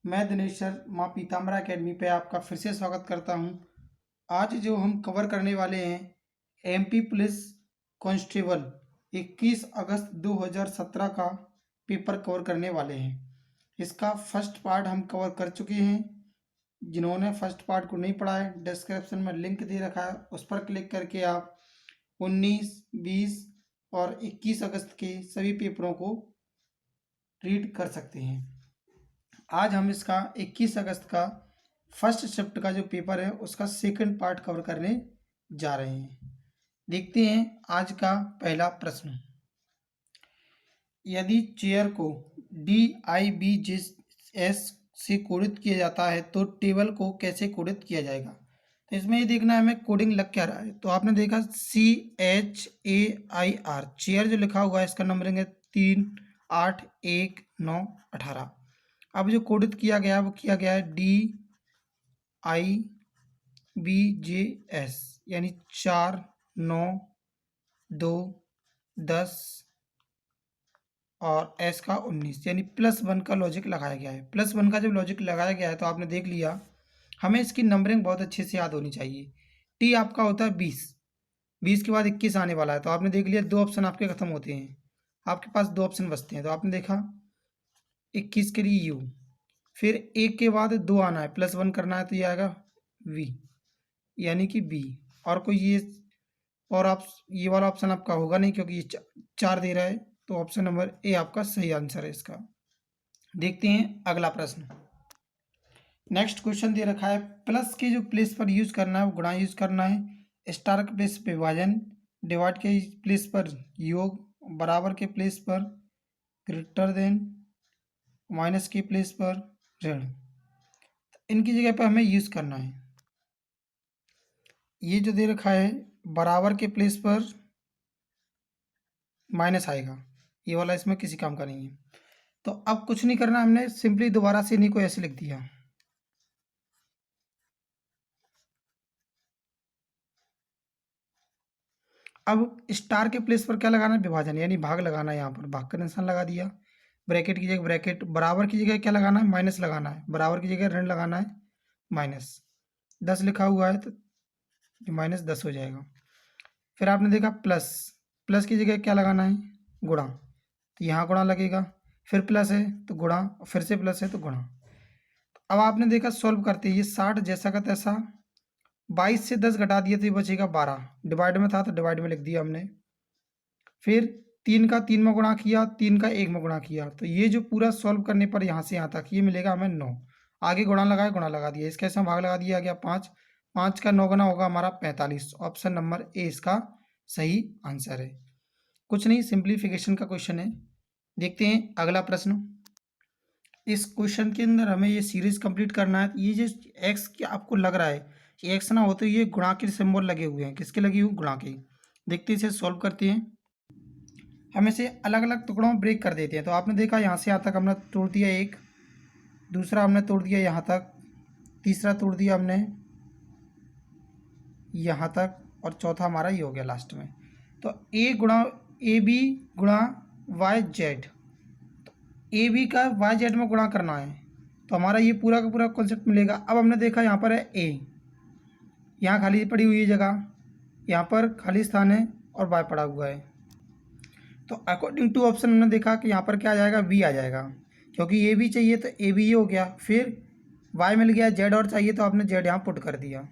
मैं दिनेश सर माँ पीताम्बरा अकेडमी पे आपका फिर से स्वागत करता हूँ। आज जो हम कवर करने वाले हैं एमपी पुलिस कांस्टेबल 21 अगस्त 2017 का पेपर कवर करने वाले हैं। इसका फर्स्ट पार्ट हम कवर कर चुके हैं। जिन्होंने फर्स्ट पार्ट को नहीं पढ़ा है, डिस्क्रिप्शन में लिंक दे रखा है, उस पर क्लिक करके आप 19, 20 और 21 अगस्त के सभी पेपरों को रीड कर सकते हैं। आज हम इसका 21 अगस्त का फर्स्ट शिफ्ट का जो पेपर है उसका सेकंड पार्ट कवर करने जा रहे हैं। देखते हैं आज का पहला प्रश्न। यदि चेयर को DIBJS से कोडित किया जाता है तो टेबल को कैसे कोडित किया जाएगा। तो इसमें ये देखना है हमें कोडिंग लग क्या रहा है। तो आपने देखा CHAIR चेयर जो लिखा हुआ है इसका नंबरिंग है 3, 8, 1, 9, 18। अब जो कोडित किया गया वो किया गया है DIBJS यानी 4, 9, 2, 10 और S का 19 यानी +1 का लॉजिक लगाया गया है। +1 का जब लॉजिक लगाया गया है तो आपने देख लिया, हमें इसकी नंबरिंग बहुत अच्छे से याद होनी चाहिए। T आपका होता है 20, 20 के बाद 21 आने वाला है। तो आपने देख लिया 2 ऑप्शन आपके खत्म होते हैं, आपके पास 2 ऑप्शन बचते हैं। तो आपने देखा 21 के लिए U, फिर 1 के बाद 2 आना है, +1 करना है तो ये आएगा V यानी कि B। और कोई और आप ये वाला ऑप्शन आपका होगा नहीं क्योंकि ये 4 दे रहा है। तो ऑप्शन नंबर ए आपका सही आंसर है इसका। देखते हैं अगला प्रश्न। नेक्स्ट क्वेश्चन दे रखा है प्लस के जो प्लेस पर यूज करना है वो गुणा यूज करना है, स्टार के प्लेस पे विभाजन, डिवाइड के प्लेस पर योग, बराबर के प्लेस पर ग्रेटर देन, माइनस के प्लेस पर ऋण। इनकी जगह पर हमें यूज करना है। ये जो दे रखा है बराबर के प्लेस पर माइनस आएगा, ये वाला इसमें किसी काम का नहीं है। तो अब कुछ नहीं करना, हमने सिंपली दोबारा से इन्हीं को ऐसे लिख दिया। अब स्टार के प्लेस पर क्या लगाना है, विभाजन यानी भाग लगाना है। यहाँ पर भाग का निशान लगा दिया, ब्रैकेट की जगह ब्रैकेट, बराबर की जगह क्या लगाना है, माइनस लगाना है, बराबर की जगह ऋण लगाना है माइनस। 10 लिखा हुआ है तो -10 हो जाएगा। फिर आपने देखा प्लस, प्लस की जगह क्या लगाना है, गुणा, तो यहाँ गुणा लगेगा। फिर प्लस है तो गुणा, फिर से प्लस है तो गुणा। अब आपने देखा सॉल्व करते ये 60 जैसा का तैसा, 22 से 10 घटा दिया तो ये बचेगा 12, डिवाइड में था तो डिवाइड में लिख दिया हमने। फिर 3 का 3 में गुणा किया, 3 का 1 में गुणा किया, तो ये जो पूरा सॉल्व करने पर यहाँ से यहाँ तक ये मिलेगा हमें 9। आगे गुणा लगाया, गुणा लगा दिया, इसके ऐसे भाग लगा दिया, आ गया 5, 5 का 9 गुना होगा हमारा 45। ऑप्शन नंबर ए इसका सही आंसर है। कुछ नहीं, सिंप्लीफिकेशन का क्वेश्चन है। देखते हैं अगला प्रश्न। इस क्वेश्चन के अंदर हमें ये सीरीज कंप्लीट करना है। ये जो एक्स क्या आपको लग रहा है, ये एक्स ना होते ये गुणा के सिंबल लगे हुए हैं, किसके लगे हुए, गुणा के। देखते हैं इसे सॉल्व करते हैं। हम इसे अलग अलग टुकड़ों में ब्रेक कर देते हैं। तो आपने देखा यहाँ से यहाँ तक हमने तोड़ दिया एक, दूसरा हमने तोड़ दिया यहाँ तक, तीसरा तोड़ दिया हमने यहाँ तक, और चौथा हमारा ये हो गया लास्ट में। तो AB गुणा YZ, ए बी का YZ में गुणा करना है तो हमारा ये पूरा का पूरा कॉन्सेप्ट मिलेगा। अब हमने देखा यहाँ पर है ए, यहाँ खाली पड़ी हुई है जगह, यहाँ पर खाली स्थान है और Y पड़ा हुआ है। तो अकॉर्डिंग टू ऑप्शन हमने देखा कि यहाँ पर क्या आ जाएगा, V आ जाएगा, क्योंकि ये भी चाहिए तो ए भी ये हो गया। फिर Y मिल गया, Z और चाहिए तो आपने Z यहाँ पुट कर दिया।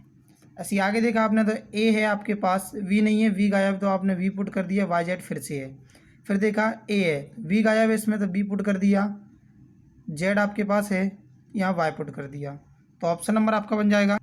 ऐसे आगे देखा आपने तो ए है आपके पास, V नहीं है, V गायब तो आपने V पुट कर दिया, YZ फिर से है। फिर देखा ए है, V गायब है इसमें तो B पुट कर दिया, Z आपके पास है, यहाँ Y पुट कर दिया। तो ऑप्शन नंबर आपका बन जाएगा,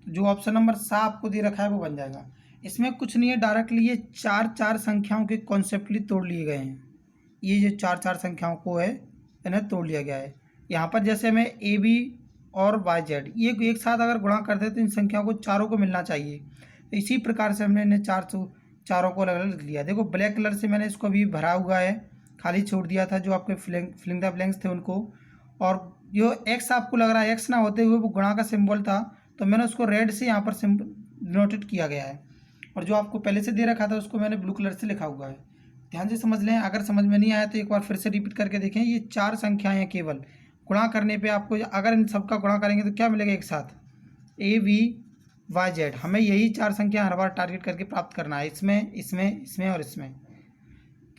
जो ऑप्शन नंबर सा आपको दे रखा है वो बन जाएगा। इसमें कुछ नहीं है, डायरेक्टली ये 4 संख्याओं के कॉन्सेप्टली तोड़ लिए गए हैं। ये जो 4 संख्याओं को है इन्हें तोड़ लिया गया है। यहाँ पर जैसे हमें AB और YZ ये एक साथ अगर गुणा करते तो इन संख्याओं को चारों को मिलना चाहिए। तो इसी प्रकार से हमने इन्हें चारों को अलग अलग लिख लिया। देखो ब्लैक कलर से मैंने इसको अभी भरा हुआ है, खाली छोड़ दिया था जो आपके फिलिंग द ब्लैंक्स थे उनको। और जो एक्स आपको लग रहा है एक्स ना होते हुए वो गुणा का सिंबल था, तो मैंने उसको रेड से यहाँ पर नोटेड किया गया है। और जो आपको पहले से दे रखा था उसको मैंने ब्लू कलर से लिखा हुआ है। ध्यान से समझ लें, अगर समझ में नहीं आया तो एक बार फिर से रिपीट करके देखें। ये 4 संख्याएं हैं केवल, गुणा करने पे आपको अगर इन सबका गुणा करेंगे तो क्या मिलेगा एक साथ, ABYZ। हमें यही 4 संख्या हर बार टारगेट करके प्राप्त करना है, इसमें इसमें इसमें और इसमें।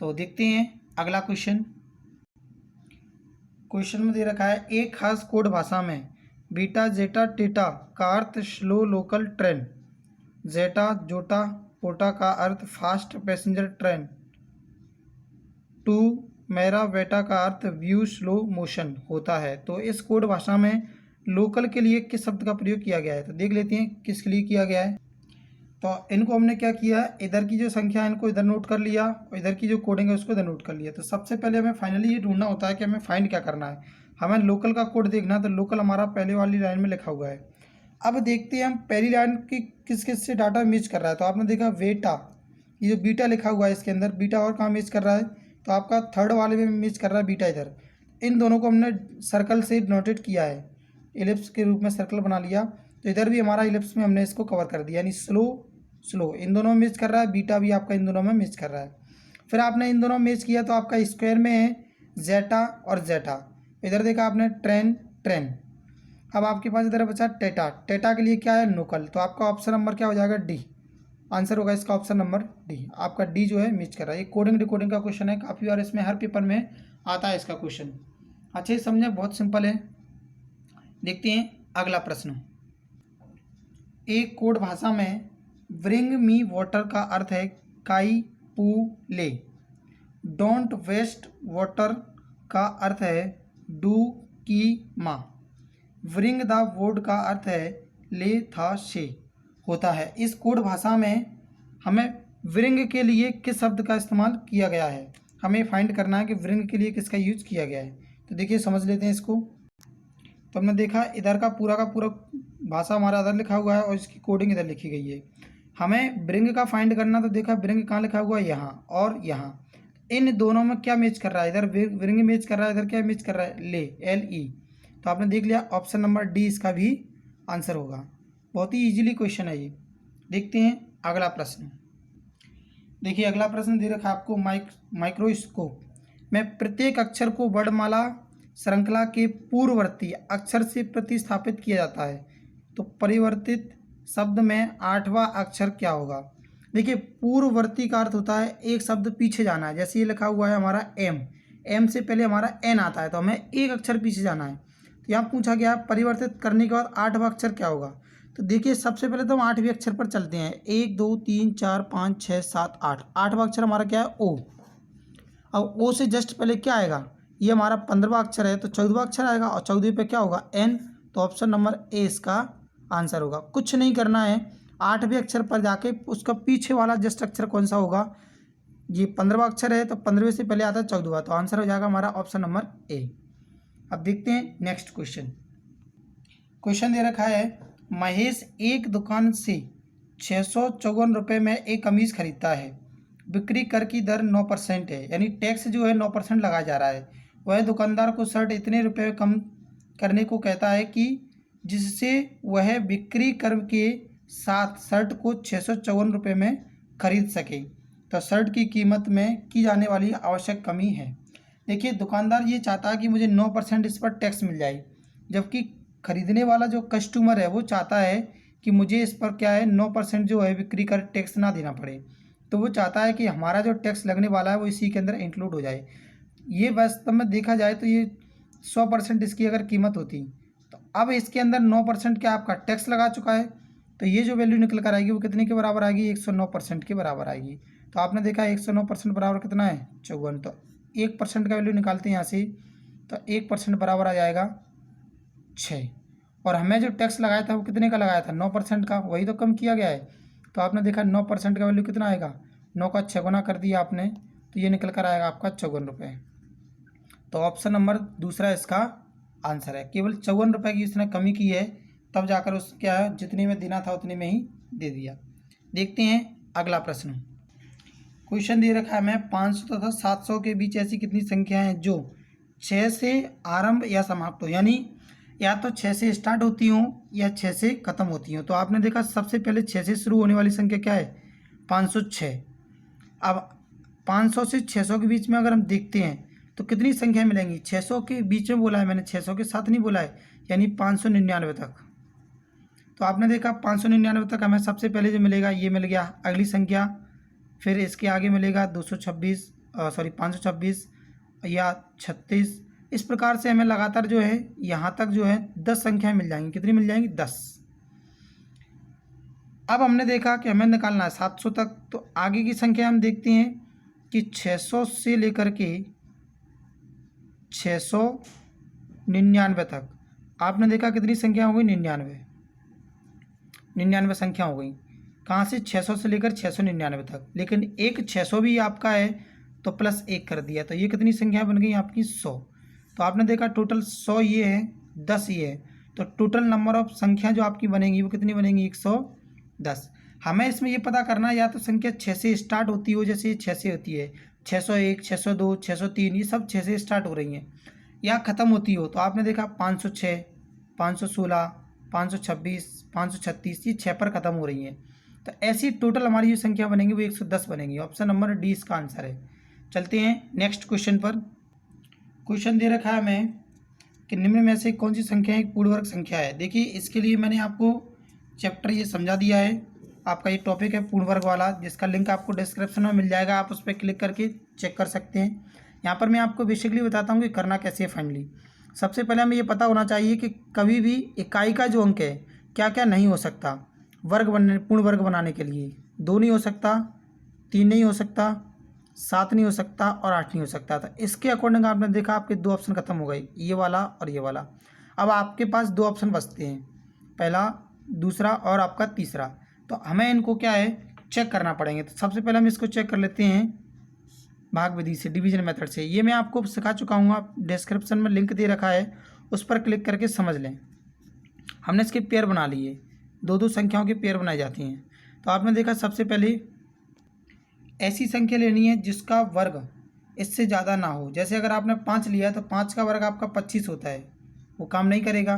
तो देखते हैं अगला क्वेश्चन। क्वेश्चन में दे रखा है एक खास कोड भाषा में बीटा जेटा टेटा का अर्थ स्लो लोकल ट्रेन, जेटा जोटा पोटा का अर्थ फास्ट पैसेंजर ट्रेन, टू मेरा बेटा का अर्थ व्यू स्लो मोशन होता है। तो इस कोड भाषा में लोकल के लिए किस शब्द का प्रयोग किया गया है, तो देख लेते हैं किसके लिए किया गया है। तो इनको हमने क्या किया, इधर की जो संख्या है इनको इधर नोट कर लिया और इधर की जो कोडिंग है उसको इधर नोट कर लिया। तो सबसे पहले हमें फाइनली ये ढूंढना होता है कि हमें फाइंड क्या करना है। हमें लोकल का कोड देखना है, तो लोकल हमारा पहले वाली लाइन में लिखा हुआ है। अब देखते हैं हम पहली लाइन की किस किस से डाटा मैच कर रहा है। तो आपने देखा बेटा, ये जो बीटा लिखा हुआ है इसके अंदर बीटा और कहाँ मैच कर रहा है, तो आपका थर्ड वाले में मैच कर रहा है बीटा इधर। इन दोनों को हमने सर्कल से नोटेट किया है, इलिप्स के रूप में सर्कल बना लिया। तो इधर भी हमारा इलिप्स में हमने इसको कवर कर दिया, यानी स्लो स्लो इन दोनों में मैच कर रहा है, बीटा भी आपका इन दोनों में मैच कर रहा है। फिर आपने इन दोनों मैच किया तो आपका स्क्वायर में है जेटा और जेटा। इधर देखा आपने ट्रेन ट्रेन। अब आपके पास इधर बचा टेटा, टेटा के लिए क्या है लोकल। तो आपका ऑप्शन नंबर क्या हो जाएगा, डी। आंसर होगा इसका ऑप्शन नंबर डी। आपका डी जो है मैच कर रहा है। ये कोडिंग डिकोडिंग का क्वेश्चन है, काफ़ी बार इसमें हर पेपर में आता है इसका क्वेश्चन। अच्छे से समझे, बहुत सिंपल है। देखते हैं अगला प्रश्न। एक कोड भाषा में ब्रिंग मी वाटर का अर्थ है काई पू ले, डोंट वेस्ट वाटर का अर्थ है डू की मा, ब्रिंग द वुड का अर्थ है ले था शे होता है। इस कोड भाषा में हमें ब्रिंग के लिए किस शब्द का इस्तेमाल किया गया है, हमें फाइंड करना है कि ब्रिंग के लिए किसका यूज किया गया है। तो देखिए समझ लेते हैं इसको। तो हमने देखा इधर का पूरा भाषा हमारा इधर लिखा हुआ है और इसकी कोडिंग इधर लिखी गई है। हमें ब्रिंग का फाइंड करना, तो देखा ब्रिंग कहाँ लिखा हुआ है, यहाँ और यहाँ। इन दोनों में क्या मैच कर रहा है, इधर ब्रिंग मैच कर रहा है, इधर क्या मैच कर रहा है, ले LE। तो आपने देख लिया ऑप्शन नंबर डी इसका भी आंसर होगा। बहुत ही इजीली क्वेश्चन है ये। देखते हैं अगला प्रश्न। देखिए अगला प्रश्न दे रखा है आपको माइक्रोस्कोप में प्रत्येक अक्षर को वर्णमाला श्रृंखला के पूर्ववर्ती अक्षर से प्रतिस्थापित किया जाता है। तो परिवर्तित शब्द में 8वां अक्षर क्या होगा। देखिए पूर्ववर्ती का अर्थ होता है एक शब्द पीछे जाना है। जैसे ये लिखा हुआ है हमारा एम से पहले हमारा N आता है, तो हमें एक अक्षर पीछे जाना है। तो यहाँ पूछा गया परिवर्तित करने के बाद 8वां अक्षर क्या होगा। तो देखिए सबसे पहले तो हम 8वें अक्षर पर चलते हैं। 1 2 3 4 5 6 7 8। 8वां अक्षर हमारा क्या है, O। अब O से जस्ट पहले क्या आएगा, ये हमारा 15वां अक्षर है, तो 14वां अक्षर आएगा और 14वें पे क्या होगा, N। तो ऑप्शन नंबर ए इसका आंसर होगा। कुछ नहीं करना है, 8वें अक्षर पर जाके उसका पीछे वाला जस्ट अक्षर कौन सा होगा, ये 15वां अक्षर है तो 15वें से पहले आता है 14वां, तो आंसर हो जाएगा हमारा ऑप्शन नंबर ए। अब देखते हैं नेक्स्ट क्वेश्चन। क्वेश्चन दे रखा है महेश एक दुकान से 654 रुपये में एक कमीज़ खरीदता है, बिक्री कर की दर 9% है, यानी टैक्स जो है 9% लगाया जा रहा है। वह दुकानदार को शर्ट इतने रुपये कम करने को कहता है कि जिससे वह बिक्री कर के साथ शर्ट को 654 रुपये में खरीद सके। तो शर्ट की कीमत में की जाने वाली आवश्यक कमी है। देखिए दुकानदार ये चाहता है कि मुझे 9% इस पर टैक्स मिल जाए, जबकि खरीदने वाला जो कस्टमर है वो चाहता है कि मुझे इस पर क्या है 9% जो है बिक्री कर टैक्स ना देना पड़े। तो वो चाहता है कि हमारा जो टैक्स लगने वाला है वो इसी के अंदर इंक्लूड हो जाए। ये वास्तव में देखा जाए तो ये 100% इसकी अगर कीमत होती, तो अब इसके अंदर 9% क्या आपका टैक्स लगा चुका है, तो ये जो वैल्यू निकल कर आएगी वो कितने के बराबर आएगी, 109% के बराबर आएगी। तो आपने देखा 109% बराबर कितना है, 54। तो 1% का वैल्यू निकालते हैं यहाँ से, तो 1% बराबर आ जाएगा 6। और हमें जो टैक्स लगाया था वो कितने का लगाया था, 9% का, वही तो कम किया गया है। तो आपने देखा 9% का वैल्यू कितना आएगा, 9 का 6 गुना कर दिया आपने, तो ये निकल कर आएगा आपका 54 रुपये। तो ऑप्शन नंबर दूसरा इसका आंसर है। केवल 54 रुपये की उसने कमी की है, तब जाकर उस क्या है जितने में देना था उतने में ही दे दिया। देखते हैं अगला प्रश्न। क्वेश्चन दे रखा है मैं 500 तथा 700 के बीच ऐसी कितनी संख्या हैं जो 6 से आरंभ या समाप्त हो, यानी या तो 6 से स्टार्ट होती हों या 6 से ख़त्म होती हों। तो आपने देखा सबसे पहले 6 से शुरू होने वाली संख्या क्या है, 506। अब 500 से 600 के बीच में अगर हम देखते हैं तो कितनी संख्या मिलेंगी? 600 के बीच में बोला है मैंने, 600 के साथ नहीं बोला है, यानी 599 तक। तो आपने देखा 599 तक हमें सबसे पहले जो मिलेगा ये मिल गया, अगली संख्या, फिर इसके आगे मिलेगा 526 या 36। इस प्रकार से हमें लगातार जो है यहाँ तक जो है 10 संख्याएं मिल जाएंगी। कितनी मिल जाएंगी? 10। अब हमने देखा कि हमें निकालना है 700 तक, तो आगे की संख्या हम देखते हैं कि 600 से लेकर के 699 तक आपने देखा कितनी संख्या हो गई? 99 संख्या हो गई। कहाँ से? 600 से लेकर 699 तक। लेकिन एक 600 भी आपका है तो प्लस 1 कर दिया, तो ये कितनी संख्या बन गई आपकी? 100। तो आपने देखा टोटल 100 ये है, 10 ये है, तो टोटल नंबर ऑफ संख्या जो आपकी बनेगी वो कितनी बनेगी? 110। हमें इसमें ये पता करना है या तो संख्या 6 से स्टार्ट होती हो, जैसे 6 से होती है 601, 602, 603, ये सब 6 से स्टार्ट हो रही हैं, या ख़त्म होती हो। तो आपने देखा 506, 516, 526, 536, ये 6 पर ख़त्म हो रही हैं। तो ऐसी टोटल हमारी जो संख्या बनेगी वो 110 बनेगी। ऑप्शन नंबर डी इसका आंसर है। चलते हैं नेक्स्ट क्वेश्चन पर। क्वेश्चन दे रखा है हमें कि निम्न में से कौन सी संख्या एक पूर्ण वर्ग संख्या है। देखिए इसके लिए मैंने आपको चैप्टर ये समझा दिया है। आपका ये टॉपिक है पूर्ण वर्ग वाला, जिसका लिंक आपको डिस्क्रिप्शन में मिल जाएगा, आप उस पर क्लिक करके चेक कर सकते हैं। यहाँ पर मैं आपको बेसिकली बताता हूँ कि करना कैसे है फाइनली। सबसे पहले हमें ये पता होना चाहिए कि कभी भी इकाई का जो अंक है क्या क्या नहीं हो सकता वर्ग बनने, पूर्ण वर्ग बनाने के लिए। 2 नहीं हो सकता, 3 नहीं हो सकता, 7 नहीं हो सकता और 8 नहीं हो सकता था। इसके अकॉर्डिंग आपने देखा आपके 2 ऑप्शन खत्म हो गए, ये वाला और ये वाला। अब आपके पास 2 ऑप्शन बचते हैं, पहला, दूसरा और आपका तीसरा। तो हमें इनको क्या है चेक करना पड़ेंगे। तो सबसे पहले हम इसको चेक कर लेते हैं भाग विधि से, डिवीजन मेथड से। ये मैं आपको सिखा चुका हूँ, आप डिस्क्रिप्शन में लिंक दे रखा है, उस पर क्लिक करके समझ लें। हमने इसके पेयर बना लिए, 2-2 संख्याओं के पेयर बनाई जाती हैं। तो आपने देखा सबसे पहले ऐसी संख्या लेनी है जिसका वर्ग इससे ज़्यादा ना हो। जैसे अगर आपने 5 लिया तो 5 का वर्ग आपका 25 होता है, वो काम नहीं करेगा।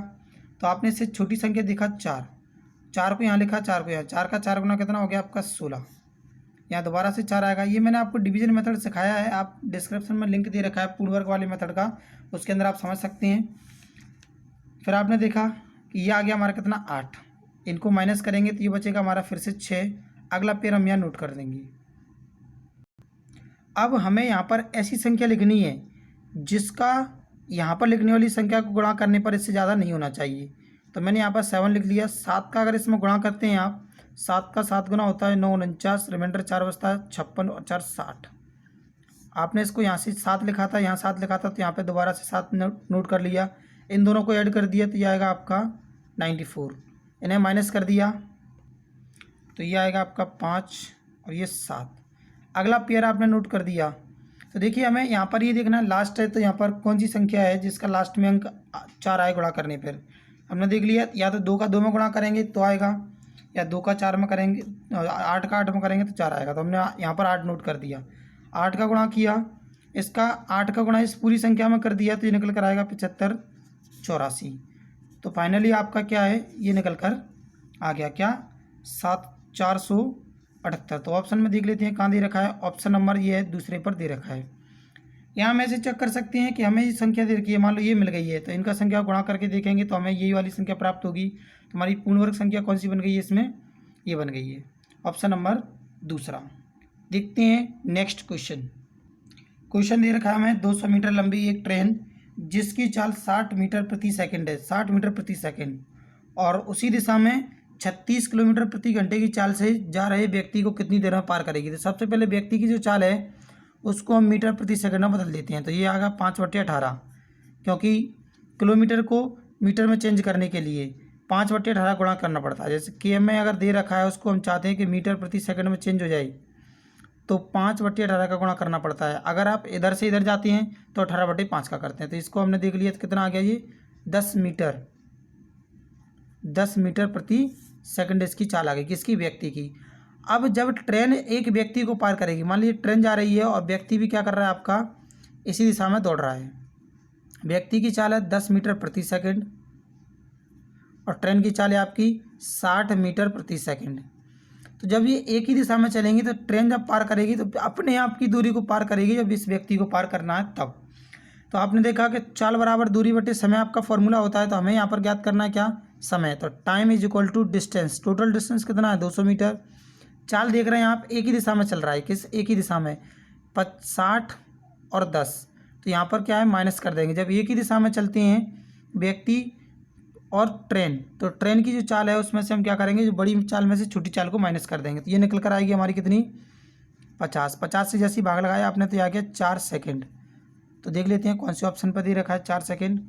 तो आपने इससे छोटी संख्या देखा 4 को यहाँ लिखा, 4 को यहाँ, 4 का 4 गुना कितना हो गया आपका? 16। यहाँ दोबारा से 4 आएगा। ये मैंने आपको डिवीजन मेथड सिखाया है, आप डिस्क्रिप्शन में लिंक दे रखा है पूर्ण वर्ग वाले मेथड का, उसके अंदर आप समझ सकते हैं। फिर आपने देखा कि ये आ गया हमारा कितना? 8। इनको माइनस करेंगे तो ये बचेगा हमारा फिर से 6। अगला पेयर हम यहाँ नोट कर देंगे। अब हमें यहाँ पर ऐसी संख्या लिखनी है जिसका यहाँ पर लिखने वाली संख्या को गुणा करने पर इससे ज़्यादा नहीं होना चाहिए। तो मैंने यहाँ पर 7 लिख लिया। 7 का अगर इसमें गुणा करते हैं आप, 7 का 7 गुना होता है 9 49, रिमाइंडर 4 बचता है 56 और 4 60। आपने इसको यहाँ से 7 लिखा था, यहाँ 7 लिखा था, तो यहाँ पे दोबारा से 7 नोट कर लिया। इन दोनों को ऐड कर दिया तो ये आएगा आपका 94। इन्हें माइनस कर दिया तो ये आएगा आपका 5 और ये 7। अगला पेयर आपने नोट कर दिया। तो देखिए हमें यहाँ पर ये देखना है लास्ट है, तो यहाँ पर कौन सी संख्या है जिसका लास्ट में अंक 4 आए गुणा करने पर। हमने देख लिया, या तो 2 का 2 में गुणा करेंगे तो आएगा, या 2 का 4 में करेंगे, 8 का 8 में करेंगे तो 4 आएगा। तो हमने यहाँ पर 8 नोट कर दिया, 8 का गुणा किया, इसका 8 का गुणा इस पूरी संख्या में कर दिया तो ये निकल कर आएगा 75 84। तो फाइनली आपका क्या है, ये निकल कर आ गया क्या? 478। तो ऑप्शन में देख लेते हैं कहाँ दे रखा है। ऑप्शन नंबर ये है, दूसरे पर दे रखा है। यहाँ हम ऐसे चेक कर सकते हैं कि हमें ये संख्या दे रखी है, मान लो ये मिल गई है, तो इनका संख्या गुणा करके देखेंगे तो हमें यही वाली संख्या प्राप्त होगी। तो हमारी पूर्ण वर्ग संख्या कौन सी बन गई है इसमें? ये बन गई है, ऑप्शन नंबर दूसरा। देखते हैं नेक्स्ट क्वेश्चन। क्वेश्चन दे रखा है हमें 200 मीटर लंबी एक ट्रेन जिसकी चाल 60 मीटर प्रति सेकंड है, 60 मीटर प्रति सेकंड, और उसी दिशा में 36 किलोमीटर प्रति घंटे की चाल से जा रहे व्यक्ति को कितनी देर में पार करेगी। तो सबसे पहले व्यक्ति की जो चाल है उसको हम मीटर प्रति सेकंड में बदल देते हैं। तो ये आएगा 5/18, क्योंकि किलोमीटर को मीटर में चेंज करने के लिए 5/18 गुणा करना पड़ता है। जैसे कि में अगर दे रखा है उसको हम चाहते हैं कि मीटर प्रति सेकंड में चेंज हो जाए, तो 5/18 का गुणा करना पड़ता है। अगर आप इधर से इधर जाते हैं तो 18/5 का करते हैं। तो इसको हमने देख लिया तो कितना आ गया, ये 10 मीटर प्रति सेकंड इसकी चाल आ गई, किसकी? व्यक्ति की। अब जब ट्रेन एक व्यक्ति को पार करेगी, मान लीजिए ट्रेन जा रही है और व्यक्ति भी क्या कर रहा है आपका इसी दिशा में दौड़ रहा है। व्यक्ति की चाल है 10 मीटर प्रति सेकंड और ट्रेन की चाल है आपकी 60 मीटर प्रति सेकंड। तो जब ये एक ही दिशा में चलेंगी तो ट्रेन जब पार करेगी तो अपने आप की दूरी को पार करेगी जब इस व्यक्ति को पार करना है तब। तो आपने देखा कि चाल बराबर दूरी बटे समय आपका फॉर्मूला होता है, तो हमें यहाँ पर ज्ञात करना है क्या, समय। तो time is equal to distance, total distance कितना है 200 मीटर। चाल देख रहे हैं आप एक ही दिशा में चल रहा है, किस एक ही दिशा में 60 और 10, तो यहाँ पर क्या है माइनस कर देंगे। जब एक ही दिशा में चलते हैं व्यक्ति और ट्रेन, तो ट्रेन की जो चाल है उसमें से हम क्या करेंगे, जो बड़ी चाल में से छोटी चाल को माइनस कर देंगे, तो ये निकल कर आएगी हमारी कितनी 50। 50 से जैसी भाग लगाया आपने तो ये आ गया 4 सेकेंड। तो देख लेते हैं कौन से ऑप्शन पर दे रखा है 4 सेकेंड।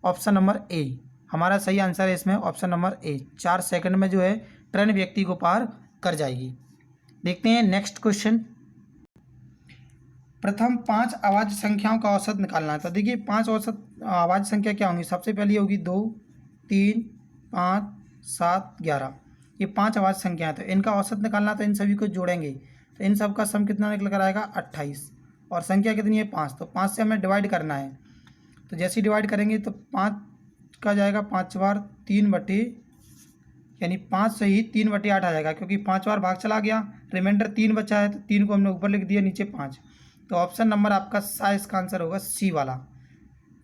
ऑप्शन नंबर ए हमारा सही आंसर है इसमें, ऑप्शन नंबर ए 4 सेकेंड में जो है ट्रेन व्यक्ति को पार कर जाएगी। देखते हैं नेक्स्ट क्वेश्चन। प्रथम 5 आवाज संख्याओं का औसत निकालना है। तो देखिए 5 औसत आवाज संख्या क्या होंगी, सबसे पहली होगी 2, 3, 5, 7, 11, ये 5 आवाज संख्या है। तो इनका औसत निकालना, तो इन सभी को जोड़ेंगे तो इन सब का सम कितना निकल कर आएगा 28, और संख्या कितनी है 5, तो 5 से हमें डिवाइड करना है। तो जैसे ही डिवाइड करेंगे तो 5 का जाएगा 5 बार 3 बटे, यानी 5 से ही 3 बटे 8 आ जाएगा, क्योंकि 5 बार भाग चला गया, रिमाइंडर 3 बचा है, तो 3 को हमने ऊपर लिख दिया, नीचे 5। तो ऑप्शन नंबर आपका इसका आंसर होगा सी वाला।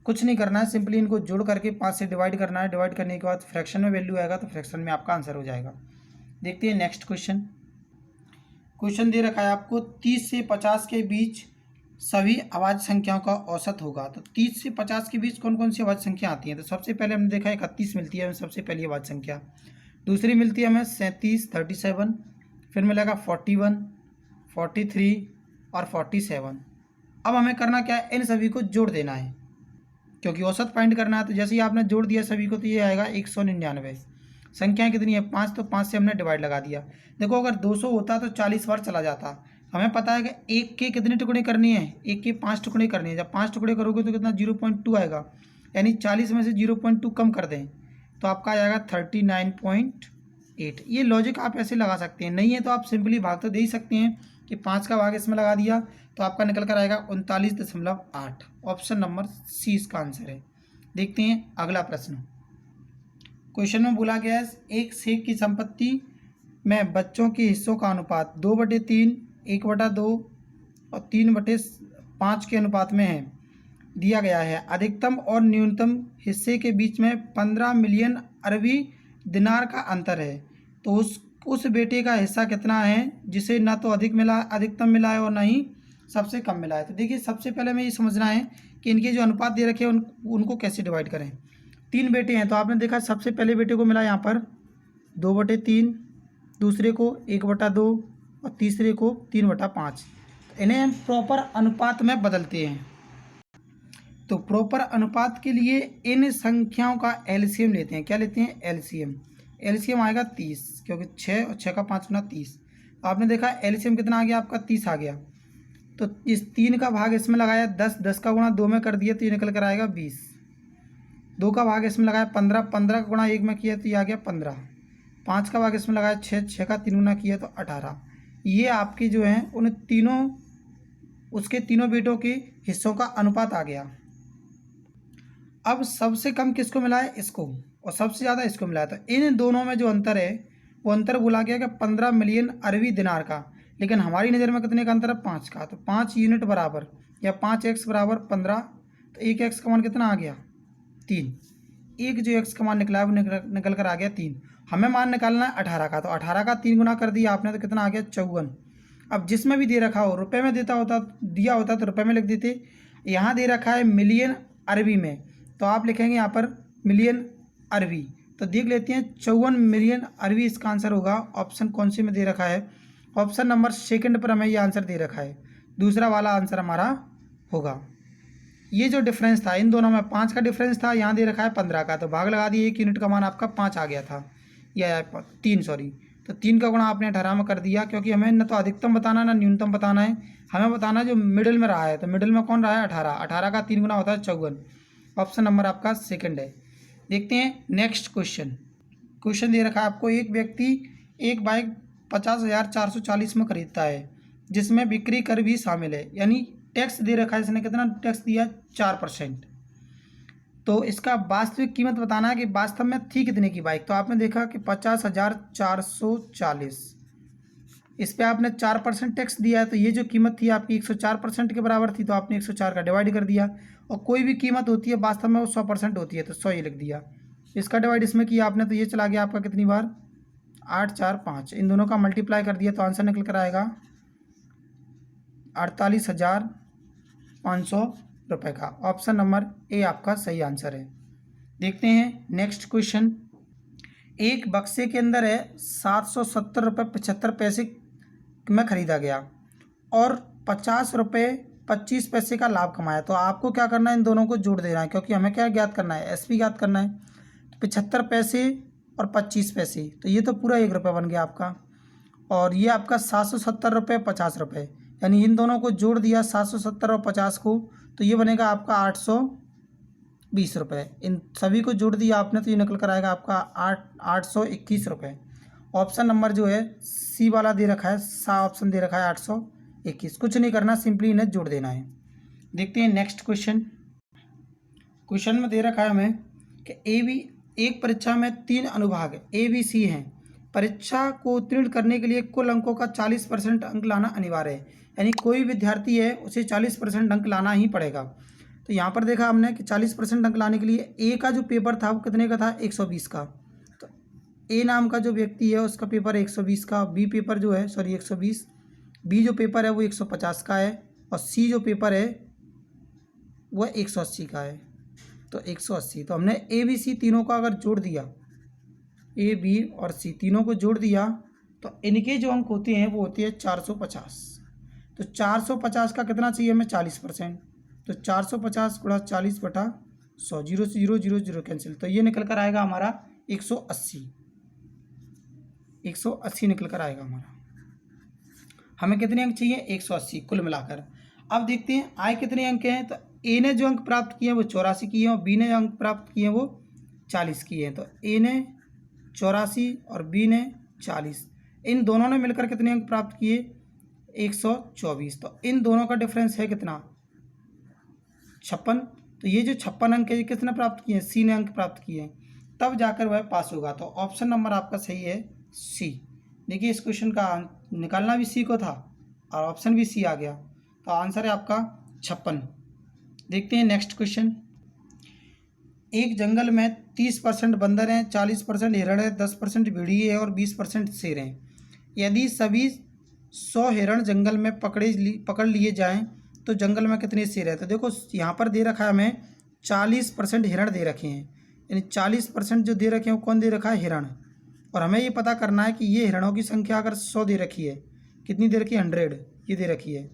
कुछ नहीं करना है, सिंपली इनको जोड़ करके 5 से डिवाइड करना है। डिवाइड करने के बाद फ्रैक्शन में वैल्यू आएगा, तो फ्रैक्शन में आपका आंसर हो जाएगा। देखते हैं नेक्स्ट क्वेश्चन। क्वेश्चन दे रखा है आपको 30 से 50 के बीच सभी आवाज संख्याओं का औसत होगा। तो 30 से 50 के बीच कौन कौन सी आवाज संख्या आती हैं। तो सबसे पहले हमने देखा 31 मिलती है हमें, सबसे पहली आवाज संख्या। दूसरी मिलती है हमें 37 37, फिर मिलेगा 41, 43 और 47। अब हमें करना क्या है, इन सभी को जोड़ देना है, क्योंकि औसत फाइंड करना है। तो जैसे ही आपने जोड़ दिया सभी को, तो ये आएगा 199। संख्याएं कितनी है 5, तो 5 से हमने डिवाइड लगा दिया। देखो अगर 200 होता तो 40 बार चला जाता। हमें पता है कि एक के कितने टुकड़े करनी है, एक के 5 टुकड़े करनी है। जब 5 टुकड़े करोगे तो कितना 0.2 आएगा, यानी 40 में से 0.2 कम कर दें तो आपका आ जाएगा 39.8। ये लॉजिक आप ऐसे लगा सकते हैं, नहीं है तो आप सिंपली भाग तो दे ही सकते हैं कि 5 का भाग इसमें लगा दिया, तो आपका निकल कर आएगा 39.8। ऑप्शन नंबर सी इसका आंसर है। देखते हैं अगला प्रश्न। क्वेश्चन में बोला गया है एक सेब की संपत्ति में बच्चों के हिस्सों का अनुपात 2/3, 1/2 और 3/5 के अनुपात में है दिया गया है। अधिकतम और न्यूनतम हिस्से के बीच में 15 मिलियन अरबी दिनार का अंतर है। तो उस बेटे का हिस्सा कितना है जिसे ना तो अधिकतम मिला है और ना ही सबसे कम मिला है। तो देखिए सबसे पहले हमें ये समझना है कि इनके जो अनुपात दे रखे हैं उनको कैसे डिवाइड करें। 3 बेटे हैं, तो आपने देखा सबसे पहले बेटे को मिला यहाँ पर 2/3, दूसरे को 1/2 और तीसरे को 3/5। इन्हें हम प्रॉपर अनुपात में बदलते हैं। तो प्रॉपर अनुपात के लिए इन संख्याओं का एलसीएम लेते हैं। क्या लेते हैं, एलसीएम। एलसीएम आएगा 30, क्योंकि 6 और 6 का 5 गुना 30। आपने देखा एलसीएम कितना आ गया आपका 30 आ गया। तो इस 3 का भाग इसमें लगाया 10, 10 का गुणा 2 में कर दिया तो ये निकल कर आएगा 20। 2 का भाग इसमें लगाया 15, 15 का गुणा 1 में किया तो ये आ गया 15। 5 का भाग इसमें लगाया 6, 6 का 3 गुना किया तो 18। ये आपकी जो है उन तीनों उसके तीनों बेटों के हिस्सों का अनुपात आ गया। अब सबसे कम किसको मिला है, इसको, और सबसे ज़्यादा इसको मिला है। तो इन दोनों में जो अंतर है वो अंतर बोला गया कि 15 मिलियन अरबी दिनार का, लेकिन हमारी नज़र में कितने का अंतर है 5 का। तो 5 यूनिट बराबर या 5x बराबर 15, तो 1x का मान कितना आ गया 3। एक जो x का मान निकला है वो निकल कर आ गया 3। हमें मान निकालना है 18 का, तो 18 का 3 गुना कर दिया आपने तो कितना आ गया 54। अब जिसमें भी दे रखा हो रुपए में दिया होता तो रुपए में लिख देते। यहाँ दे रखा है मिलियन अरबी में, तो आप लिखेंगे यहाँ पर मिलियन अरबी। तो देख लेते हैं 54 मिलियन अरबी इसका आंसर होगा। ऑप्शन कौन से में दे रखा है, ऑप्शन नंबर सेकंड पर हमें ये आंसर दे रखा है, दूसरा वाला आंसर हमारा होगा। ये जो डिफरेंस था इन दोनों में 5 का डिफरेंस था, यहाँ दे रखा है 15 का, तो भाग लगा दिए 1 यूनिट का मान आपका 5 आ गया था, या 3 सॉरी। तो 3 का गुणा आपने 18 में कर दिया, क्योंकि हमें न तो अधिकतम बताना ना न्यूनतम बताना है, हमें बताना जो मिडिल में रहा है। तो मिडिल में कौन रहा है 18, 18 का 3 गुना होता है 54। ऑप्शन नंबर आपका सेकंड है। देखते हैं नेक्स्ट क्वेश्चन। क्वेश्चन दे रखा है आपको एक व्यक्ति एक बाइक 50,440 में खरीदता है जिसमें बिक्री कर भी शामिल है, यानी टैक्स दे रखा है, इसने कितना टैक्स दिया 4%। तो इसका वास्तविक कीमत बताना है कि वास्तव में थी कितने की बाइक। तो आपने देखा कि 50,440, इस पे आपने 4% टैक्स दिया है, तो ये जो कीमत थी आपकी 104% के बराबर थी, तो आपने 104 का डिवाइड कर दिया। और कोई भी कीमत होती है वास्तव में वो 100% होती है, तो 100 ये लिख दिया। इसका डिवाइड इसमें किया आपने, तो ये चला गया आपका कितनी बार 8 4 5, इन दोनों का मल्टीप्लाई कर दिया तो आंसर निकल कर आएगा 48,500 रुपये का। ऑप्शन नंबर ए आपका सही आंसर है। देखते हैं नेक्स्ट क्वेश्चन। एक बक्से के अंदर है 770 रुपये 75 पैसे में ख़रीदा गया और 50 रुपये 25 पैसे का लाभ कमाया। तो आपको क्या करना है, इन दोनों को जोड़ देना है, क्योंकि हमें क्या ज्ञात करना है, एसपी ज्ञात करना है। तो 75 पैसे और 25 पैसे, तो ये तो पूरा 1 रुपये बन गया आपका। और ये आपका 770 रुपये 50 रुपये, यानी इन दोनों को जोड़ दिया 770 और 50 को, तो ये बनेगा आपका 820 रुपये। इन सभी को जोड़ दिया आपने, तो ये निकल कर आएगा आपका 821 रुपये। ऑप्शन नंबर जो है सी वाला दे रखा है, ऑप्शन दे रखा है 821। कुछ नहीं करना, सिंपली इन्हें जोड़ देना है। देखते हैं नेक्स्ट क्वेश्चन। क्वेश्चन में दे रखा है हमें कि एक परीक्षा में 3 अनुभाग ABC हैं। परीक्षा को उत्तीर्ण करने के लिए कुल अंकों का 40% अंक लाना अनिवार्य है, यानी कोई विद्यार्थी है उसे 40% अंक लाना ही पड़ेगा। तो यहाँ पर देखा हमने कि 40% अंक लाने के लिए ए का जो पेपर था वो कितने का था, 120 का। तो ए नाम का जो व्यक्ति है उसका पेपर 120 का, बी पेपर जो है 120, बी जो पेपर है वो 150 का है, और सी जो पेपर है वह 180 का है। तो 180, तो हमने ए बी सी तीनों का अगर जोड़ दिया, ए बी और सी तीनों को जोड़ दिया, तो इनके जो अंक होते हैं वो होते हैं 450। तो 450 का कितना चाहिए हमें, 40%। तो 450 गुणा 40/100, 0 से 0 0 0 कैंसिल, तो ये निकल कर आएगा हमारा 180। 180 निकल कर आएगा हमारा। हमें कितने अंक चाहिए, 180 कुल मिलाकर। अब देखते हैं आए कितने अंक हैं। तो ए ने जो अंक प्राप्त किए हैं वो 84 किए हैं, और बी ने अंक प्राप्त किए हैं वो 40 किए हैं। तो ए ने 84 और बी ने 40, इन दोनों ने मिलकर कितने अंक प्राप्त किए, 124। तो इन दोनों का डिफरेंस है कितना, 56। तो ये जो 56 अंक है ये किसने प्राप्त किए हैं, सी ने अंक प्राप्त किए हैं, तब जाकर वह पास होगा। तो ऑप्शन नंबर आपका सही है सी। देखिए इस क्वेश्चन का निकालना भी सी को था और ऑप्शन भी सी आ गया, तो आंसर है आपका 56। देखते हैं नेक्स्ट क्वेश्चन। एक जंगल में 30% बंदर हैं, 40% हिरण है, 10% भेड़िए है और 20% शेर हैं। यदि सभी 100 हिरण जंगल में पकड़ लिए जाएं तो जंगल में कितने शेर है। तो देखो यहाँ पर दे रखा है हमें 40% हिरण दे रखे हैं, यानी 40% जो दे रखे हैं वो कौन दे रखा है, हिरण। और हमें ये पता करना है कि ये हिरणों की संख्या अगर 100 दे रखी है, कितनी दे रखी है, 100 ये दे रखी है।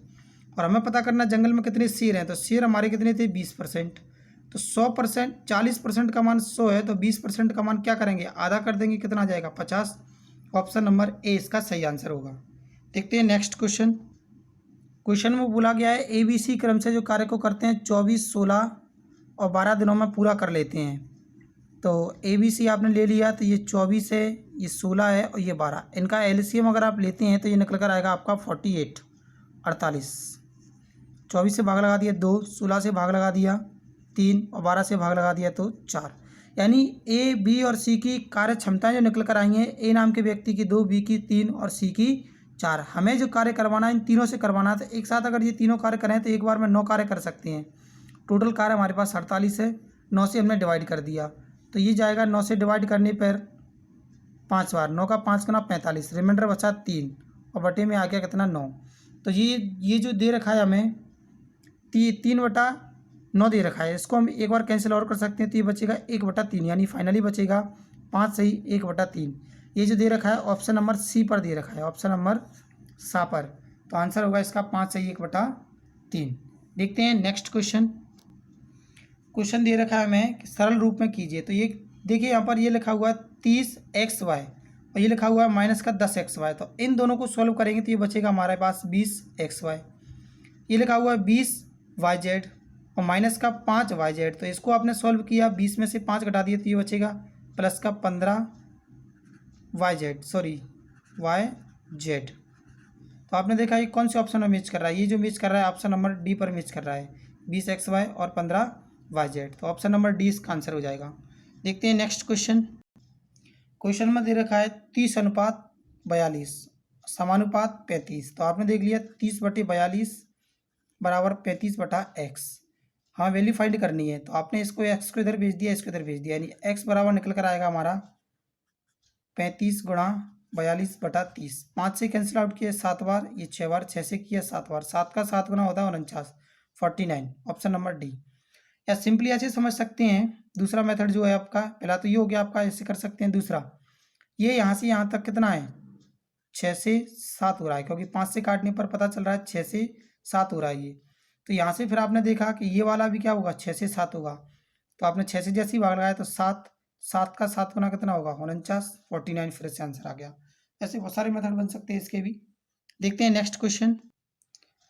और हमें पता करना है जंगल में कितने शेर हैं, तो शेर हमारे कितने थे, 20%। तो 100%, 40% का मान 100 है, तो 20% का मान क्या करेंगे, आधा कर देंगे, कितना आ जाएगा, 50। ऑप्शन नंबर ए इसका सही आंसर होगा। देखते हैं नेक्स्ट क्वेश्चन। क्वेश्चन में बोला गया है ABC क्रम से जो कार्य को करते हैं 24, 16 और 12 दिनों में पूरा कर लेते हैं। तो ABC आपने ले लिया, तो ये 24 है, ये 16 है और ये 12। इनका LCM अगर आप लेते हैं तो ये निकल कर आएगा आपका 48, 48। 24 से भाग लगा दिया 2, 16 से भाग लगा दिया 3 और 12 से भाग लगा दिया तो 4। यानी A, B और C की कार्य क्षमताएँ जो निकल कर आई हैं, A नाम के व्यक्ति की 2, B की 3 और C की 4। हमें जो कार्य करवाना है इन तीनों से करवाना है, तो एक साथ अगर ये तीनों कार्य करें तो एक बार में 9 कार्य कर सकते हैं। टोटल कार्य हमारे पास 48 है, 9 से हमने डिवाइड कर दिया, तो ये जाएगा 9 से डिवाइड करने पर 5 बार, 9 का 5 गुना 45, रिमाइंडर बचा 3 और बटे में आ गया कितना, 9। तो ये जो दे रखा है हमें 3/9 दे रखा है, इसको हम एक बार कैंसिल और कर सकते हैं, तो ये बचेगा 1/3, यानी फाइनली बचेगा 5 सही 1/3। ये जो दे रखा है ऑप्शन नंबर सी पर दे रखा है, ऑप्शन नंबर सा पर, तो आंसर होगा इसका 5 सही 1/3। देखते हैं नेक्स्ट क्वेश्चन। क्वेश्चन दे रखा है हमें कि सरल रूप में कीजिए। तो ये देखिए यहाँ पर ये लिखा हुआ है 30xy और ये लिखा हुआ है माइनस का 10xy। तो इन दोनों को सॉल्व करेंगे तो ये बचेगा हमारे पास 20xy। ये लिखा हुआ है 20yz और माइनस का 5yz। तो इसको आपने सॉल्व किया, 20 में से 5 घटा दिए तो ये बचेगा प्लस का 15yz, सॉरी yz। तो आपने देखा ये कौन से ऑप्शन में मैच कर रहा है, ये जो मैच कर रहा है ऑप्शन नंबर डी पर मैच कर रहा है, 20xy और 15yz। तो ऑप्शन नंबर डी इसका आंसर हो जाएगा। देखते हैं नेक्स्ट क्वेश्चन। क्वेश्चन में दे रखा है 30:42, समानुपात 35। तो आपने देख लिया 30/42 बराबर 35/x। हाँ वैल्यू फाइंड करनी है, तो आपने इसको x को इधर भेज दिया, इसको इधर भेज दिया, यानी x बराबर निकल कर आएगा हमारा 35 गुणा 42/30। 5 से कैंसिल आउट किया 7 बार, ये 6 बार, 6 से किया 7 बार, 7 का 7 गुना होता है 49, 49। Option number D. या सिंपली ऐसे समझ सकते हैं, दूसरा मेथड जो है आपका, पहला तो ये हो गया आपका, ऐसे कर सकते हैं। दूसरा ये यहाँ से यहाँ तक कितना है, 6 से 7 हो रहा है, क्योंकि 5 से काटने पर पता चल रहा है 6 से 7 हो रहा है ये। तो यहाँ से फिर आपने देखा कि ये वाला भी क्या होगा, 6 से 7 होगा। तो आपने 6 से जैसे ही भाग लगाया तो 7, 7 का 7 गुना कितना होगा, 49, 49 फिर से आंसर आ गया। ऐसे बहुत सारे मेथड बन सकते हैं इसके भी। देखते हैं नेक्स्ट क्वेश्चन,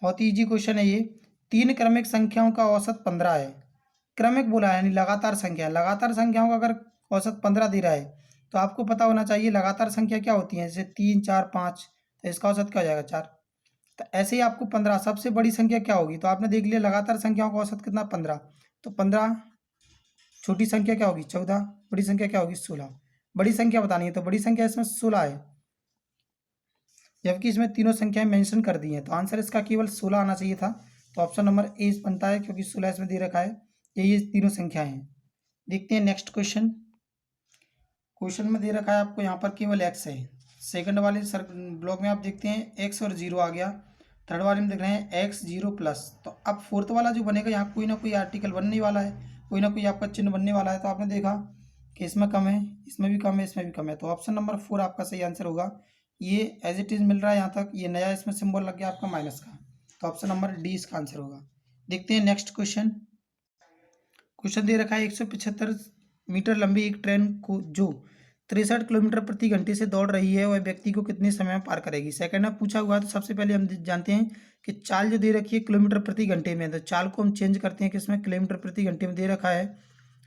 बहुत ही ईजी क्वेश्चन है ये। 3 क्रमिक संख्याओं का औसत 15 है। क्रमिक बोला है यानी लगातार संख्या, लगातार संख्याओं का अगर औसत 15 दे रहा है तो आपको पता होना चाहिए लगातार संख्या क्या होती है, जैसे 3, 4, 5, तो इसका औसत क्या हो जाएगा, 4। तो ऐसे ही आपको 15 सबसे बड़ी संख्या क्या होगी, तो आपने देख लिया लगातार संख्याओं का औसत कितना, 15। तो 15, छोटी संख्या क्या होगी 14, बड़ी संख्या क्या होगी 16। बड़ी संख्या बतानी है तो बड़ी संख्या इसमें 16 है, जबकि इसमें तीनों संख्याएं मेंशन कर दी हैं, तो आंसर इसका केवल 16 आना चाहिए था। तो ऑप्शन नंबर ए बनता है, क्योंकि 16 इसमें दे रखा है, ये तीनों संख्याएं हैं। देखते हैं नेक्स्ट क्वेश्चन। क्वेश्चन में दे रखा है आपको यहाँ पर केवल एक्स है। सेकंड वाले ब्लॉक में आप देखते हैं एक्स और 0 आ गया। थर्ड वाले में देख रहे हैं एक्स 0 प्लस। तो अब फोर्थ वाला जो बनेगा यहाँ कोई ना कोई आर्टिकल बनने वाला है, कोई ना कोई आपका चिन्ह बनने वाला है। तो आपने देखा कि इसमें कम है, इसमें भी कम है, इसमें भी कम है, तो ऑप्शन नंबर 4 आपका सही आंसर होगा। ये एज इट इज मिल रहा है यहाँ तक, ये नया इसमें सिंबल लग गया आपका माइनस का, तो ऑप्शन नंबर डी इसका आंसर होगा। देखते हैं नेक्स्ट क्वेश्चन। क्वेश्चन दे रखा है 175 मीटर लंबी एक ट्रेन को जो 63 किलोमीटर प्रति घंटे से दौड़ रही है, वह व्यक्ति को कितने समय में पार करेगी। सेकंड में पूछा हुआ है, तो सबसे पहले हम जानते हैं कि चाल जो दे रखी है किलोमीटर प्रति घंटे में, तो चाल को हम चेंज करते हैं कि इसमें किलोमीटर प्रति घंटे में दे रखा है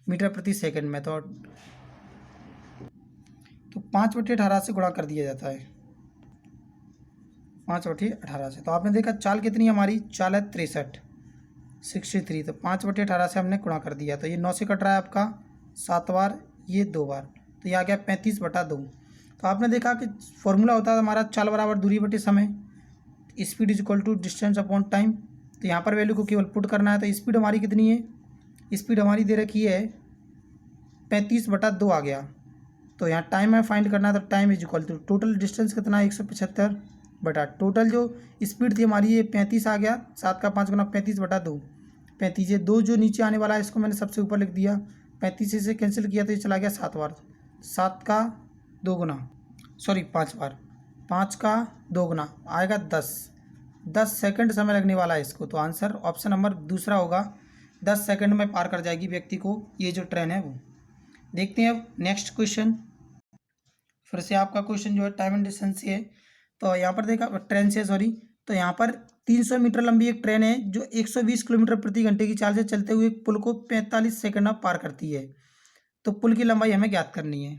मीटर प्रति सेकंड में, तो 5/18 से गुणा कर दिया जाता है, 5/18 से। तो आपने देखा चाल कितनी हमारी, चाल है 63, तो 5/18 से हमने गुणा कर दिया, तो ये 9 से कट रहा है आपका 7 बार, ये 2 बार, तो ये आ गया 35/2। तो आपने देखा कि फॉर्मूला होता है हमारा चाल बराबर दूरी बटे समय, speed is equal to distance upon time. तो यहाँ पर वैल्यू को केवल पुट करना है। तो स्पीड हमारी कितनी है, स्पीड हमारी दे रखी है 35/2 आ गया। तो यहाँ टाइम है फाइंड करना है, तो time is equal to total distance कितना है 175 बटा टोटल जो स्पीड थी हमारी ये 35 आ गया, 7 का 5 गुना 35/2, 35। ये 2 जो नीचे आने वाला है इसको मैंने सबसे ऊपर लिख दिया, 35 से कैंसिल किया तो ये चला गया 7 बार, 7 का 2 गुना, सॉरी 5 बार, 5 का 2 गुना आएगा 10 सेकंड समय लगने वाला है इसको। तो आंसर ऑप्शन नंबर दूसरा होगा, 10 सेकंड में पार कर जाएगी व्यक्ति को ये जो ट्रेन है वो। देखते हैं अब नेक्स्ट क्वेश्चन। फिर से आपका क्वेश्चन जो है टाइम एंड डिस्टेंस से है। तो यहाँ पर देखा ट्रेन से, सॉरी, तो यहाँ पर 300 मीटर लंबी एक ट्रेन है जो 120 किलोमीटर प्रति घंटे की चाल से चलते हुए पुल को 45 सेकंड में पार करती है। तो पुल की लंबाई हमें ज्ञात करनी है।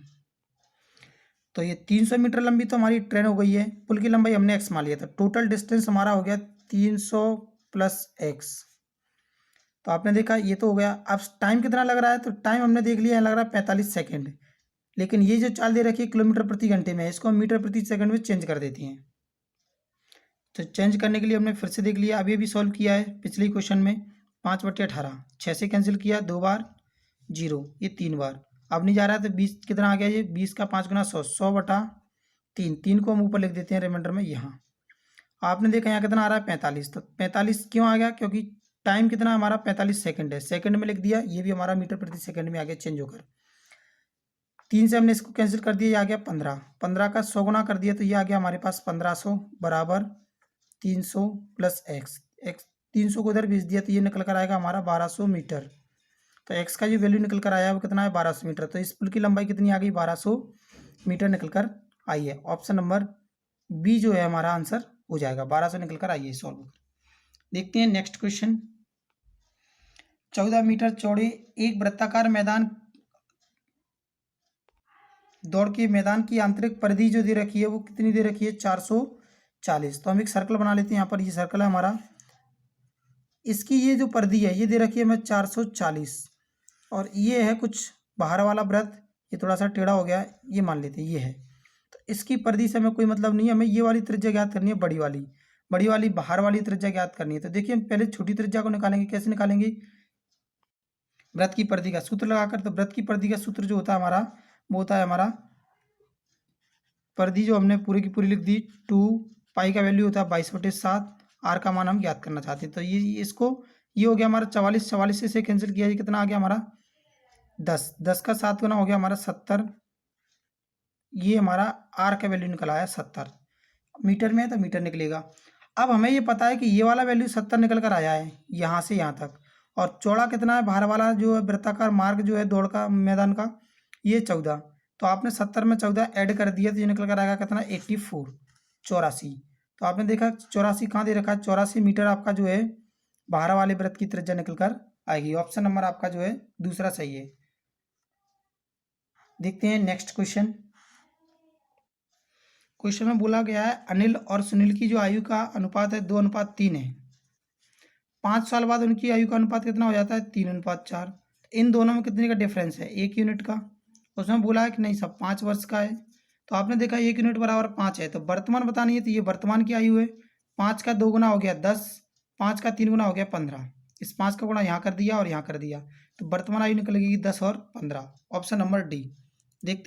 तो ये 300 मीटर लंबी तो हमारी ट्रेन हो गई है, पुल की लंबाई हमने एक्स मान लिया, तो टोटल डिस्टेंस हमारा हो गया 300 प्लस एक्स। तो आपने देखा ये तो हो गया। अब टाइम कितना लग रहा है, तो टाइम हमने देख लिया है लग रहा है 45 सेकेंड, लेकिन ये जो चाल दे रखी है किलोमीटर प्रति घंटे में, इसको हम मीटर प्रति सेकंड में चेंज कर देती हैं। तो चेंज करने के लिए हमने फिर से देख लिया, अभी भी सॉल्व किया है पिछले क्वेश्चन में। 5/18, 6 से कैंसिल किया 2 बार, 0, ये 3 बार, अब नहीं जा रहा है, तो 20 कितना आ गया ये, 20 का 5 गुना 100, 100/3, 3 को हम ऊपर लिख देते हैं रिमाइंडर में यहाँ। आपने देखा यहाँ कितना आ रहा है 45, तो 45 क्यों आ गया, क्योंकि टाइम कितना हमारा 45 सेकंड है, सेकंड में लिख दिया, ये भी हमारा मीटर प्रति सेकंड में आ गया चेंज होकर। 3 से हमने इसको कैंसिल कर दिया, ये आ गया 15, 15 का 100 गुना कर दिया, तो ये आ गया हमारे पास 1500 बराबर 300 प्लस एक्स, 300 को इधर भेज दिया, तो ये निकल कर आएगा हमारा 1200 मीटर। तो एक्स का जो वैल्यू निकल कर आया है वो कितना है 1200 मीटर। तो इस पुल की लंबाई कितनी आ गई, 1200 मीटर निकल कर आई है। ऑप्शन नंबर बी जो है हमारा आंसर हो जाएगा, 1200 निकल कर आई है सॉल्व। देखते हैं नेक्स्ट क्वेश्चन। 14 मीटर चौड़े एक वृत्ताकार मैदान, दौड़ के मैदान की आंतरिक परिधि जो दे रखी है वो कितनी दे रखी है, 440। तो हम एक सर्कल बना लेते हैं, यहाँ पर ये सर्कल है हमारा, इसकी ये जो परिधि है ये दे रखी है हमें 440, और ये है कुछ बाहर वाला वृत्त, ये थोड़ा सा टेढ़ा हो गया है, ये मान लेते हैं ये है। तो इसकी परिधि से हमें कोई मतलब नहीं है, हमें ये वाली त्रिज्या ज्ञात करनी है, बड़ी वाली बाहर वाली त्रिज्या ज्ञात करनी है। तो देखिए हम पहले छोटी त्रिज्या को निकालेंगे। कैसे निकालेंगे? वृत्त की परिधि का सूत्र लगाकर। तो वृत्त की परिधि का सूत्र जो होता है हमारा, वो होता है हमारा परिधि जो हमने पूरी की पूरी लिख दी, 2 पाई का वैल्यू होता है 22/7, आर का मान हम ज्ञात करना चाहते हैं। तो ये इसको ये हो गया हमारा 44, 44 से इसे कैंसिल किया, ये कितना आ गया हमारा 10, 10 का 7 गुना हो गया हमारा 70। ये हमारा आर का वैल्यू निकल आया 70। मीटर में है तो मीटर निकलेगा। अब हमें ये पता है कि ये वाला वैल्यू 70 निकल कर आया है यहाँ से यहाँ तक, और चौड़ा कितना है बाहर वाला जो है वृत्ताकार मार्ग जो है दौड़ का मैदान का, ये 14। तो आपने 70 में 14 ऐड कर दिया तो ये निकल कर आएगा कितना 84, 84। तो आपने देखा 84 कहाँ दे रखा है, 84 मीटर आपका जो है बाहर वाले वृत्त की त्रिज्या निकल कर आएगी। ऑप्शन नंबर आपका जो है दूसरा सही है। देखते हैं नेक्स्ट क्वेश्चन। क्वेश्चन में बोला गया है अनिल और सुनील की जो आयु का अनुपात है 2:3 है। 5 साल बाद उनकी आयु का अनुपात कितना हो जाता है 3:4। इन दोनों में कितने का डिफरेंस है 1 यूनिट का। उसमें बोला है कि नहीं सब 5 वर्ष का है। तो आपने देखा 1 यूनिट बराबर 5 है, तो वर्तमान बतानी है, तो ये वर्तमान की आयु है। 5 का 2 गुना हो गया 10, 5 का 3 गुना हो गया 15। इस 5 का गुणा यहाँ कर दिया और यहाँ कर दिया, तो वर्तमान आयु निकलेगी 10 और 15। Option number D. देखते